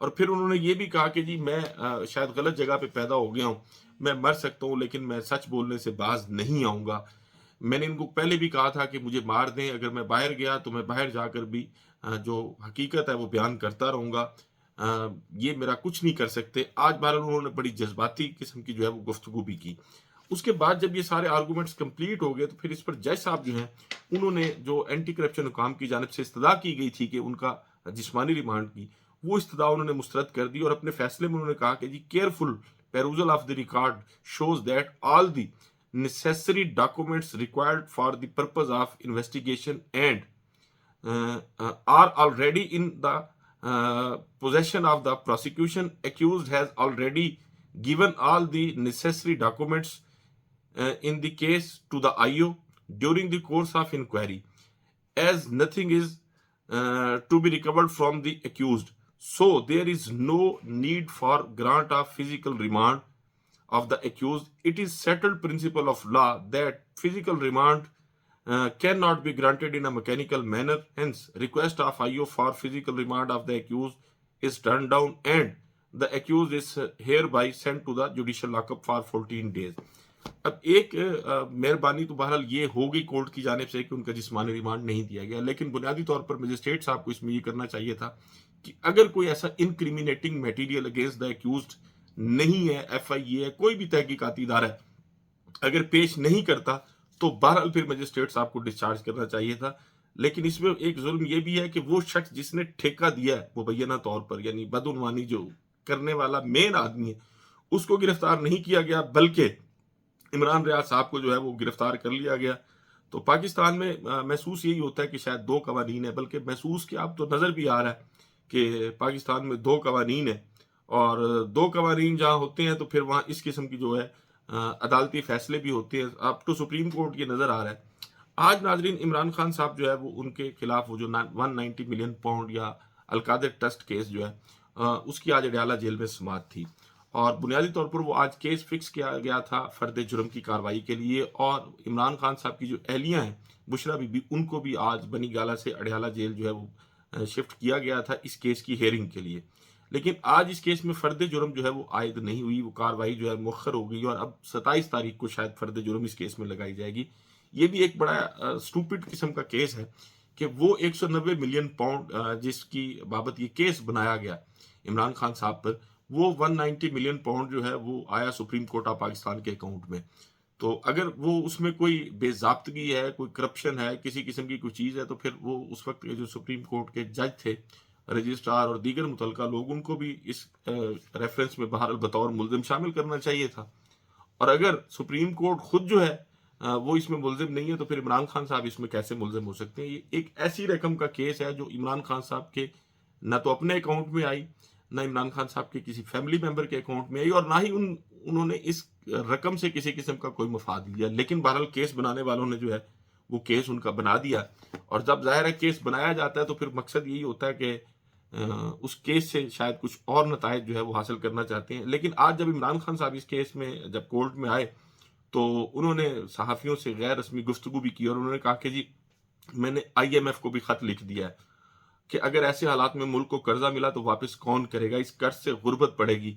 اور پھر انہوں نے یہ بھی کہا کہ جی میں شاید غلط جگہ پہ پیدا ہو گیا ہوں، میں مر سکتا ہوں لیکن میں سچ بولنے سے باز نہیں آؤں گا۔ میں نے ان کو پہلے بھی کہا تھا کہ مجھے مار دیں، اگر میں باہر گیا تو میں باہر جا کر بھی جو حقیقت ہے وہ بیان کرتا رہوں گا، یہ میرا کچھ نہیں کر سکتے۔ آج بہرحال انہوں نے بڑی جذباتی قسم کی جو ہے وہ گفتگو بھی کی۔ اس کے بعد جب یہ سارے آرگومنٹس کمپلیٹ ہو گئے تو پھر اس پر جج صاحب جو ہیں انہوں نے جو اینٹی کرپشن حکام کی جانب سے استدعا کی گئی تھی کہ ان کا جسمانی ریمانڈ کی، وہ استدعا انہوں نے مسترد کر دی اور اپنے فیصلے میں انہوں نے کہا کہ جی careful perusal of the record shows that all the necessary documents required for the purpose of investigation and are already in the possession of the prosecution. Accused has already given all the necessary documents in the case to the IO during the course of inquiry, as nothing is to be recovered from the accused. So there is no need for grant of physical remand of the accused. It is settled principle of law that physical remand cannot be granted in a mechanical manner. Hence, request of IO for physical remand of the accused is turned down and the accused is hereby sent to the judicial lockup for 14 days. اب ایک مہربانی تو بہرحال یہ ہوگی court کی جانب سے کہ ان کا جسمانی ریمانڈ نہیں دیا گیا، لیکن بنیادی طور پر مجسٹریٹ صاحب کو اس میں یہ کرنا چاہیے تھا کہ اگر کوئی ایسا انکریمینیٹنگ میٹیریل اگینسٹ دا ایکیوزڈ نہیں ہے، ایف آئی اے ہے، کوئی بھی تحقیقاتی ادارہ ہے، اگر پیش نہیں کرتا تو بہرحال پھر مجسٹریٹ صاحب کو ڈسچارج کرنا چاہیے تھا۔ لیکن اس میں ایک ظلم یہ بھی ہے کہ وہ شخص جس نے ٹھیکہ دیا ہے مبینہ طور پر، یعنی بدعنوانی جو کرنے والا مین آدمی ہے، اس کو گرفتار نہیں کیا گیا، بلکہ عمران ریاض صاحب کو جو ہے وہ گرفتار کر لیا گیا۔ تو پاکستان میں محسوس یہی ہوتا ہے کہ شاید دو قوانین ہیں، بلکہ محسوس کہ اب تو نظر بھی آ رہا ہے کہ پاکستان میں دو قوانین ہیں، اور دو قوانین جہاں ہوتے ہیں تو پھر وہاں اس قسم کی جو ہے عدالتی فیصلے بھی ہوتے ہیں۔ اب تو سپریم کورٹ یہ نظر آ رہا ہے۔ آج ناظرین عمران خان صاحب جو ہے وہ ان کے خلاف وہ جو 190 ملین پاؤنڈ یا القادر ٹرسٹ کیس جو ہے اس کی آج اڈیالہ جیل میں سماعت تھی، اور بنیادی طور پر وہ آج کیس فکس کیا گیا تھا فرد جرم کی کارروائی کے لیے، اور عمران خان صاحب کی جو اہلیہ ہیں بشرا بی بی، ان کو بھی آج بنی گالہ سے اڈیالہ جیل جو ہے وہ شفٹ کیا گیا تھا اس کیس کی ہیئرنگ کے لیے۔ لیکن آج اس کیس میں فرد جرم جو ہے وہ عائد نہیں ہوئی، وہ کارروائی جو ہے مؤخر ہو گئی، اور اب 27 تاریخ کو شاید فرد جرم اس کیس میں لگائی جائے گی۔ یہ بھی ایک بڑا اسٹوپڈ قسم کا کیس ہے کہ وہ 190 ملین پاؤنڈ جس کی بابت یہ کیس بنایا گیا عمران خان صاحب پر، وہ 190 ملین پاؤنڈ جو ہے وہ آیا سپریم کورٹ آف پاکستان کے اکاؤنٹ میں۔ تو اگر وہ اس میں کوئی بے ضابطگی ہے، کوئی کرپشن ہے، کسی قسم کی کوئی چیز ہے، تو پھر وہ اس وقت کے جو سپریم کورٹ کے جج تھے، رجسٹرار اور دیگر متعلقہ لوگ، ان کو بھی اس ریفرنس میں بہرحال بطور ملزم شامل کرنا چاہیے تھا۔ اور اگر سپریم کورٹ خود جو ہے وہ اس میں ملزم نہیں ہے تو پھر عمران خان صاحب اس میں کیسے ملزم ہو سکتے ہیں؟ یہ ایک ایسی رقم کا کیس ہے جو عمران خان صاحب کے نہ تو اپنے اکاؤنٹ میں آئی، نہ عمران خان صاحب کے کسی فیملی ممبر کے اکاؤنٹ میں آئی، اور نہ ہی انہوں نے اس رقم سے کسی قسم کا کوئی مفاد لیا۔ لیکن بہرحال کیس بنانے والوں نے جو ہے وہ کیس ان کا بنا دیا، اور جب ظاہر ہے کیس بنایا جاتا ہے تو پھر مقصد یہی ہوتا ہے کہ اس کیس سے شاید کچھ اور نتائج جو ہے وہ حاصل کرنا چاہتے ہیں۔ لیکن آج جب عمران خان صاحب اس کیس میں جب کورٹ میں آئے تو انہوں نے صحافیوں سے غیر رسمی گفتگو بھی کی، اور انہوں نے کہا کہ جی میں نے آئی ایم ایف کو بھی خط لکھ دیا ہے کہ اگر ایسے حالات میں ملک کو قرضہ ملا تو واپس کون کرے گا، اس قرض سے غربت پڑے گی۔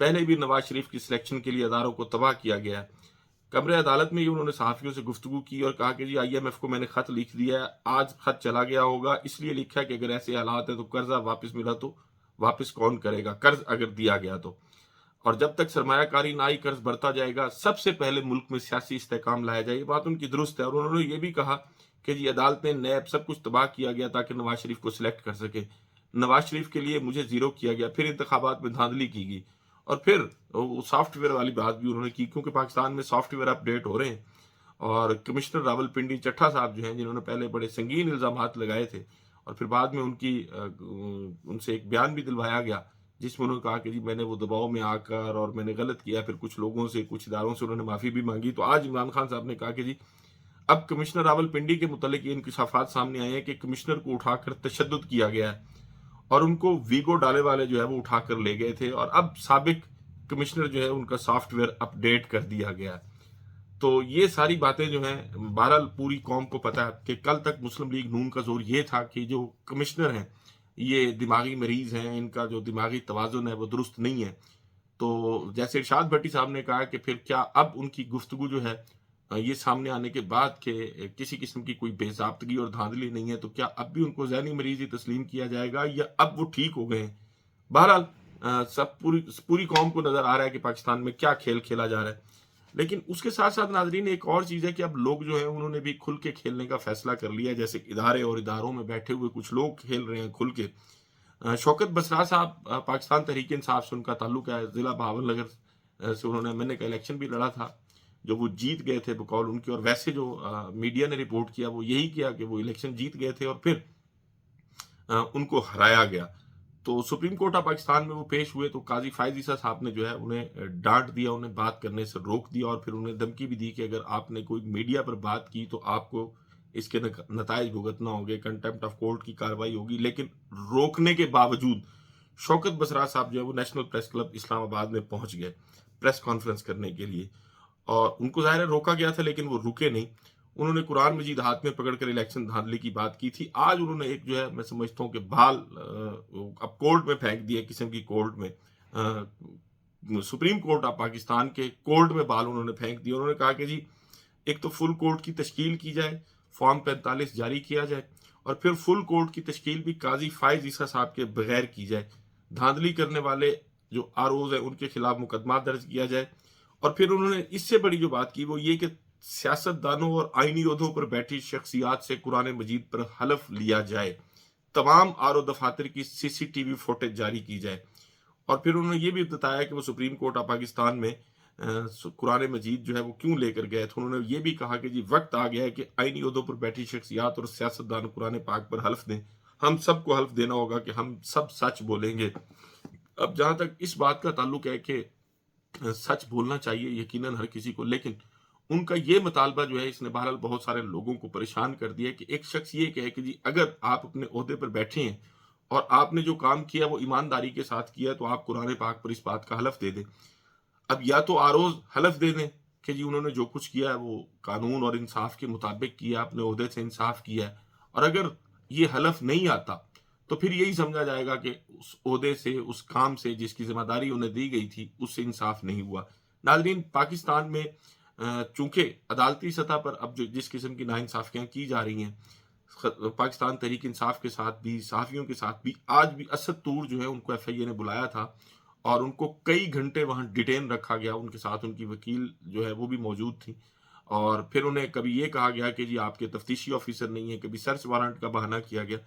پہلے بھی نواز شریف کی سلیکشن کے لیے اداروں کو تباہ کیا گیا ہے۔ کمرے عدالت میں ہی انہوں نے صحافیوں سے گفتگو کی اور کہا کہ جی آئی ایم ایف کو میں نے خط لکھ دیا ہے، آج خط چلا گیا ہوگا، اس لیے لکھا کہ اگر ایسے حالات ہیں تو قرضہ واپس ملا تو واپس کون کرے گا، قرض اگر دیا گیا تو، اور جب تک سرمایہ کاری نہ آئی قرض بڑھتا جائے گا، سب سے پہلے ملک میں سیاسی استحکام لایا جائے۔ یہ بات ان کی درست ہے، اور انہوں نے یہ بھی کہا کہ جی عدالتیں نیب سب کچھ تباہ کیا گیا تاکہ نواز شریف کو سلیکٹ کر سکے، نواز شریف کے لیے مجھے زیرو کیا گیا، پھر انتخابات میں دھاندلی کی گئی، اور پھر سافٹ ویئر والی بات بھی انہوں نے کی، کیونکہ پاکستان میں سافٹ ویئر اپ ڈیٹ ہو رہے ہیں، اور کمشنر راول پنڈی چٹھا صاحب جو ہیں جنہوں نے پہلے بڑے سنگین الزامات لگائے تھے، اور پھر بعد میں ان سے ایک بیان بھی دلوایا گیا جس میں انہوں نے کہا کہ جی میں نے وہ دباؤ میں آ کر اور میں نے غلط کیا، پھر کچھ لوگوں سے کچھ اداروں سے انہوں نے معافی بھی مانگی۔ تو آج عمران خان صاحب نے کہا کہ جی اب کمشنر راول پنڈی کے متعلق یہ انکشافات سامنے آئے ہیں کہ کمشنر کو اٹھا کر تشدد کیا گیا ہے، اور ان کو ویگو ڈالے والے جو ہے وہ اٹھا کر لے گئے تھے، اور اب سابق کمشنر جو ہے ان کا سافٹ ویئر اپ ڈیٹ کر دیا گیا ہے۔ تو یہ ساری باتیں جو ہیں بہرحال پوری قوم کو پتہ ہے کہ کل تک مسلم لیگ نون کا زور یہ تھا کہ جو کمشنر ہیں یہ دماغی مریض ہیں، ان کا جو دماغی توازن ہے وہ درست نہیں ہے۔ تو جیسے ارشاد بھٹی صاحب نے کہا کہ پھر کیا اب ان کی گفتگو جو ہے یہ سامنے آنے کے بعد کہ کسی قسم کی کوئی بے ضابطگی اور دھاندلی نہیں ہے، تو کیا اب بھی ان کو ذہنی مریض ہی تسلیم کیا جائے گا یا اب وہ ٹھیک ہو گئے ہیں؟ بہرحال سب پوری قوم کو نظر آ رہا ہے کہ پاکستان میں کیا کھیل کھیلا جا رہا ہے۔ لیکن اس کے ساتھ ساتھ ناظرین ایک اور چیز ہے کہ اب لوگ جو ہیں انہوں نے بھی کھل کے کھیلنے کا فیصلہ کر لیا ہے، جیسے ادارے اور اداروں میں بیٹھے ہوئے کچھ لوگ کھیل رہے ہیں کھل کے۔ شوکت بسرا صاحب پاکستان تحریک انصاف سے ان کا تعلق ہے، ضلع بہاول نگر سے انہوں نے MNA کا الیکشن بھی لڑا تھا، جو وہ جیت گئے تھے بقول ان کے، اور ویسے جو میڈیا نے رپورٹ کیا وہ یہی کیا کہ وہ الیکشن جیت گئے تھے اور پھر ان کو ہرایا گیا۔ تو سپریم کورٹ آف پاکستان میں وہ پیش ہوئے تو قاضی فائز عیسیٰ صاحب نے جو ہے انہیں ڈانٹ دیا، انہیں بات کرنے سے روک دیا اور پھر انہیں دھمکی بھی دی کہ اگر آپ نے کوئی میڈیا پر بات کی تو آپ کو اس کے نتائج بھگتنا ہوں گے، کنٹمپٹ آف کورٹ کی کارروائی ہوگی۔ لیکن روکنے کے باوجود شوکت بسرا صاحب جو ہے وہ نیشنل پریس کلب اسلام آباد میں پہنچ گئے پریس کانفرنس کرنے کے لیے، اور ان کو ظاہر ہے روکا گیا تھا لیکن وہ رکے نہیں۔ انہوں نے قرآن مجید ہاتھ میں پکڑ کر الیکشن دھاندلی کی بات کی تھی۔ آج انہوں نے ایک جو ہے میں سمجھتا ہوں کہ بال اب کورٹ میں پھینک دیے، قسم کی کورٹ میں، سپریم کورٹ آف پاکستان کے کورٹ میں بال انہوں نے پھینک دیے۔ انہوں نے کہا کہ جی ایک تو فل کورٹ کی تشکیل کی جائے، فارم 45 جاری کیا جائے، اور پھر فل کورٹ کی تشکیل بھی قاضی فائز عیسیٰ صاحب کے بغیر کی جائے، دھاندلی کرنے والے جو ROs ہیں ان کے خلاف مقدمہ درج کیا جائے، اور پھر انہوں نے اس سے بڑی جو بات کی وہ یہ کہ سیاست دانوں اور آئینی عہدوں پر بیٹھی شخصیات سے قرآن مجید پر حلف لیا جائے، تمام RO دفاتر کی CCTV فوٹیج جاری کی جائے، اور پھر انہوں نے یہ بھی بتایا کہ وہ سپریم کورٹ آف پاکستان میں قرآن مجید جو ہے وہ کیوں لے کر گئے تھے۔ انہوں نے یہ بھی کہا کہ جی وقت آ گیا ہے کہ آئینی عہدوں پر بیٹھی شخصیات اور سیاست دان قرآن پاک پر حلف دیں، ہم سب کو حلف دینا ہوگا کہ ہم سب سچ بولیں گے۔ اب جہاں تک اس بات کا تعلق ہے کہ سچ بولنا چاہیے یقیناً ہر کسی کو، لیکن ان کا یہ مطالبہ جو ہے اس نے بہرحال بہت سارے لوگوں کو پریشان کر دیا کہ ایک شخص یہ کہے کہ جی اگر آپ اپنے عہدے پر بیٹھے ہیں اور آپ نے جو کام کیا وہ ایمانداری کے ساتھ کیا تو آپ قرآن پاک پر اس بات کا حلف دے دیں۔ اب یا تو ROs حلف دے دیں کہ جی انہوں نے جو کچھ کیا ہے وہ قانون اور انصاف کے مطابق کیا، اپنے عہدے سے انصاف کیا ہے، اور اگر یہ حلف نہیں آتا تو پھر یہی سمجھا جائے گا کہ اس عہدے سے، اس کام سے جس کی ذمہ داری انہیں دی گئی تھی اس سے انصاف نہیں ہوا۔ ناظرین پاکستان میں چونکہ عدالتی سطح پر اب جو جس قسم کی ناانصافیاں کی جا رہی ہیں، پاکستان تحریک انصاف کے ساتھ بھی، صحافیوں کے ساتھ بھی، آج بھی اسد طور جو ہے ان کو FIA نے بلایا تھا اور ان کو کئی گھنٹے وہاں ڈیٹین رکھا گیا، ان کے ساتھ ان کی وکیل جو ہے وہ بھی موجود تھی، اور پھر انہیں کبھی یہ کہا گیا کہ جی آپ کے تفتیشی آفیسر نہیں ہیں، کبھی سرچ وارنٹ کا بہانہ کیا گیا۔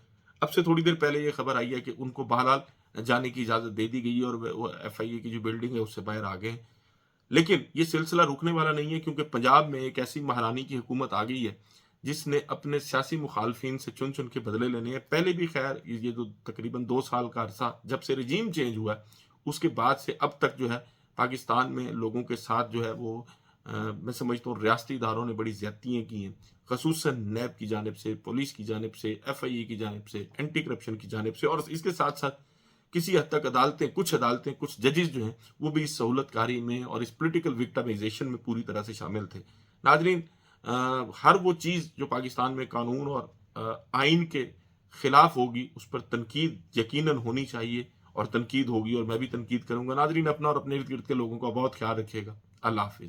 اب سے تھوڑی دیر پہلے یہ خبر آئی ہے کہ ان کو بہرحال جانے کی اجازت دے دی گئی ہے اور وہ FIA کی جو بلڈنگ ہے اس سے باہر آ گئے ہیں۔ لیکن یہ سلسلہ رکنے والا نہیں ہے، کیونکہ پنجاب میں ایک ایسی مہارانی کی حکومت آ گئی ہے جس نے اپنے سیاسی مخالفین سے چن چن کے بدلے لینے ہیں۔ پہلے بھی خیر یہ جو تقریباً 2 سال کا عرصہ جب سے رجیم چینج ہوا ہے اس کے بعد سے اب تک جو ہے پاکستان میں لوگوں کے ساتھ جو ہے وہ میں سمجھتا ہوں ریاستی اداروں نے بڑی زیادتیاں کی ہیں، خصوصاً نیب کی جانب سے، پولیس کی جانب سے، FIA کی جانب سے، اینٹی کرپشن کی جانب سے، اور اس کے ساتھ ساتھ کسی حد تک عدالتیں کچھ ججز جو ہیں وہ بھی اس سہولت کاری میں اور اس پولیٹیکل وکٹمائزیشن میں پوری طرح سے شامل تھے۔ ناظرین ہر وہ چیز جو پاکستان میں قانون اور آئین کے خلاف ہوگی اس پر تنقید یقیناً ہونی چاہیے، اور تنقید ہوگی اور میں بھی تنقید کروں گا۔ ناظرین اپنا اور اپنے ارد گرد کے لوگوں کا بہت خیال رکھیے گا۔ اللہ حافظ۔